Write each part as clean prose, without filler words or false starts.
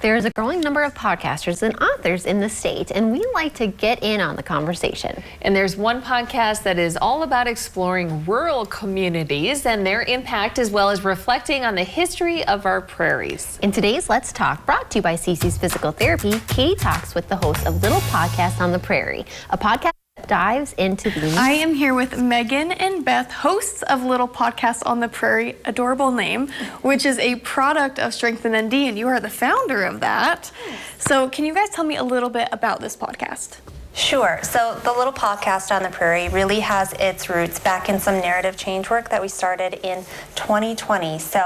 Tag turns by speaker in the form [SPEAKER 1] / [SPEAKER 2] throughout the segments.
[SPEAKER 1] There is a growing number of podcasters and authors in the state, and we like to get in on the conversation.
[SPEAKER 2] And there's one podcast that is all about exploring rural communities and their impact, as well as reflecting on the history of our prairies.
[SPEAKER 1] In today's Let's Talk, brought to you by CC's Physical Therapy, Katie talks with the host of Little Podcast on the Prairie, a podcast dives into the...
[SPEAKER 3] I am here with Megan and Beth, hosts of Little Podcast on the Prairie, adorable name, which is a product of Strengthen ND, and you are the founder of that. So can you guys tell me a little bit about this podcast?
[SPEAKER 4] Sure. So the Little Podcast on the Prairie really has its roots back in some narrative change work that we started in 2020. So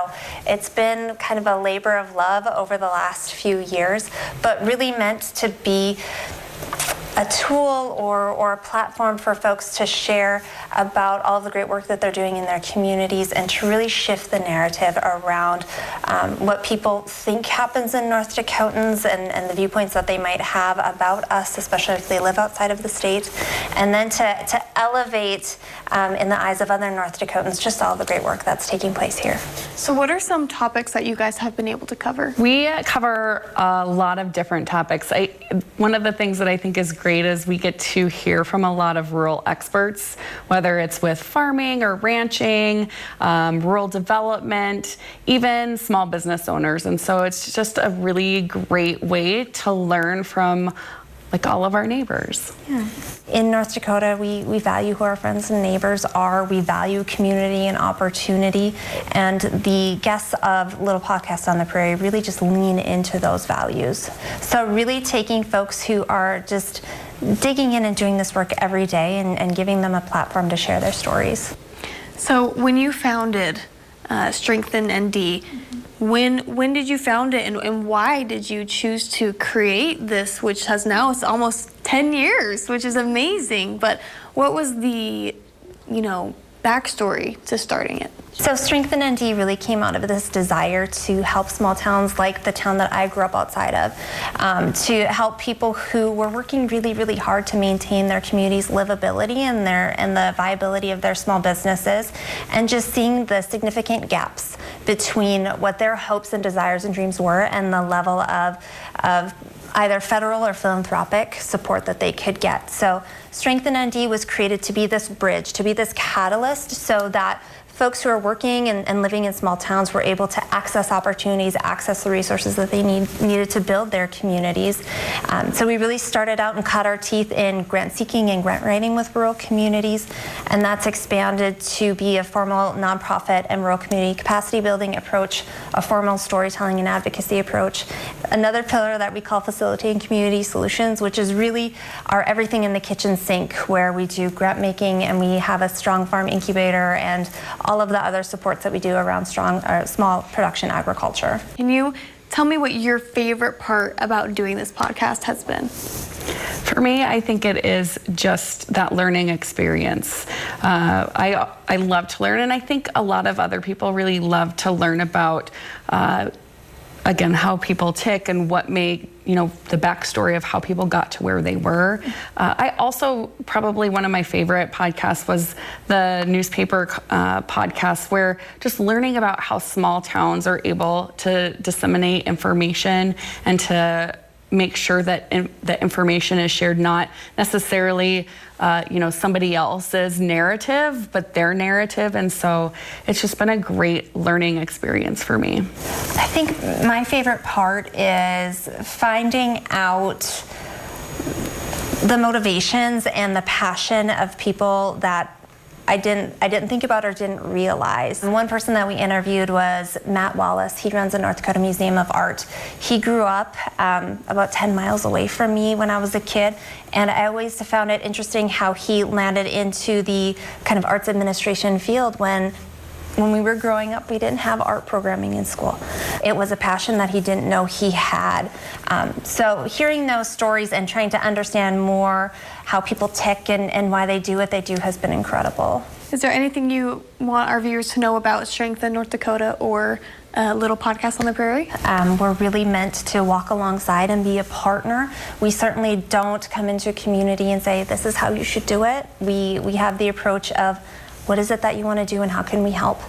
[SPEAKER 4] it's been kind of a labor of love over the last few years, but really meant to be a tool or a platform for folks to share about all of the great work that they're doing in their communities and to really shift the narrative around what people think happens in North Dakotans and the viewpoints that they might have about us, especially if they live outside of the state, and then to elevate in the eyes of other North Dakotans just all the great work that's taking place here.
[SPEAKER 3] So what are some topics that you guys have been able to cover?
[SPEAKER 5] We cover a lot of different topics. One of the things that I think is great is we get to hear from a lot of rural experts, whether it's with farming or ranching, rural development, even small business owners. And so it's just a really great way to learn from like all of our neighbors.
[SPEAKER 4] Yeah. In North Dakota, we value who our friends and neighbors are. We value community and opportunity. And the guests of Little Podcast on the Prairie really just lean into those values. So really taking folks who are just digging in and doing this work every day and giving them a platform to share their stories.
[SPEAKER 3] So when you founded Strengthen ND, when did you found it and why did you choose to create this, which has now it's almost 10 years, which is amazing. But what was the, backstory to starting it?
[SPEAKER 4] So Strengthen ND really came out of this desire to help small towns like the town that I grew up outside of, to help people who were working really, really hard to maintain their community's livability and the viability of their small businesses, and just seeing the significant gaps between what their hopes and desires and dreams were and the level of either federal or philanthropic support that they could get. So Strengthen ND was created to be this bridge, to be this catalyst so that folks who are working and living in small towns were able to access opportunities, access the resources that they needed to build their communities. So we really started out and cut our teeth in grant seeking and grant writing with rural communities, and that's expanded to be a formal nonprofit and rural community capacity building approach, a formal storytelling and advocacy approach. Another pillar that we call facilitating community solutions, which is really our everything in the kitchen sink, where we do grant making and we have a strong farm incubator and all of the other supports that we do around small production agriculture.
[SPEAKER 3] Can you tell me what your favorite part about doing this podcast has been?
[SPEAKER 5] For me, I think it is just that learning experience. I love to learn, and I think a lot of other people really love to learn about again, how people tick and what made, the backstory of how people got to where they were. I also, probably one of my favorite podcasts was the newspaper podcast, where just learning about how small towns are able to disseminate information and to make sure that the information is shared, not necessarily somebody else's narrative, but their narrative. And so it's just been a great learning experience for me.
[SPEAKER 4] I think my favorite part is finding out the motivations and the passion of people that I didn't think about or didn't realize. And one person that we interviewed was Matt Wallace. He runs the North Dakota Museum of Art. He grew up about 10 miles away from me when I was a kid, and I always found it interesting how he landed into the kind of arts administration field when we were growing up, we didn't have art programming in school. It was a passion that he didn't know he had. So hearing those stories and trying to understand more how people tick and why they do what they do has been incredible.
[SPEAKER 3] Is there anything you want our viewers to know about Strengthen North Dakota or Little Podcast on the Prairie?
[SPEAKER 4] We're really meant to walk alongside and be a partner. We certainly don't come into a community and say, this is how you should do it. We have the approach of, what is it that you want to do and how can we help?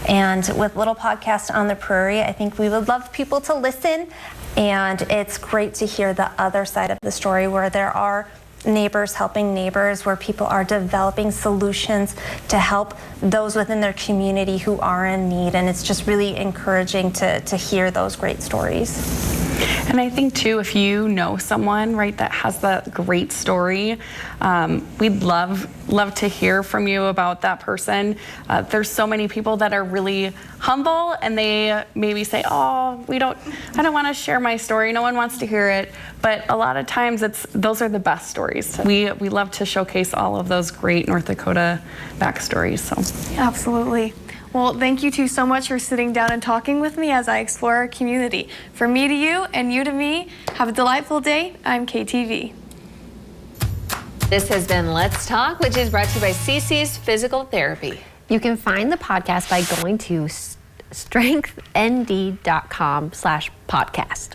[SPEAKER 4] And with Little Podcast on the Prairie, I think we would love people to listen And it's great to hear the other side of the story where there are neighbors helping neighbors, where people are developing solutions to help those within their community who are in need. And it's just really encouraging to hear those great stories.
[SPEAKER 5] And I think too, if you know someone, right, that has that great story, we'd love to hear from you about that person. There's so many people that are really humble, and they maybe say, "Oh, I don't want to share my story. No one wants to hear it." But a lot of times, those are the best stories. We love to showcase all of those great North Dakota backstories. So
[SPEAKER 3] Absolutely. Well, thank you two so much for sitting down and talking with me as I explore our community. From me to you and you to me, have a delightful day. I'm KTV.
[SPEAKER 2] This has been Let's Talk, which is brought to you by CC's Physical Therapy.
[SPEAKER 1] You can find the podcast by going to strengthnd.com/podcast.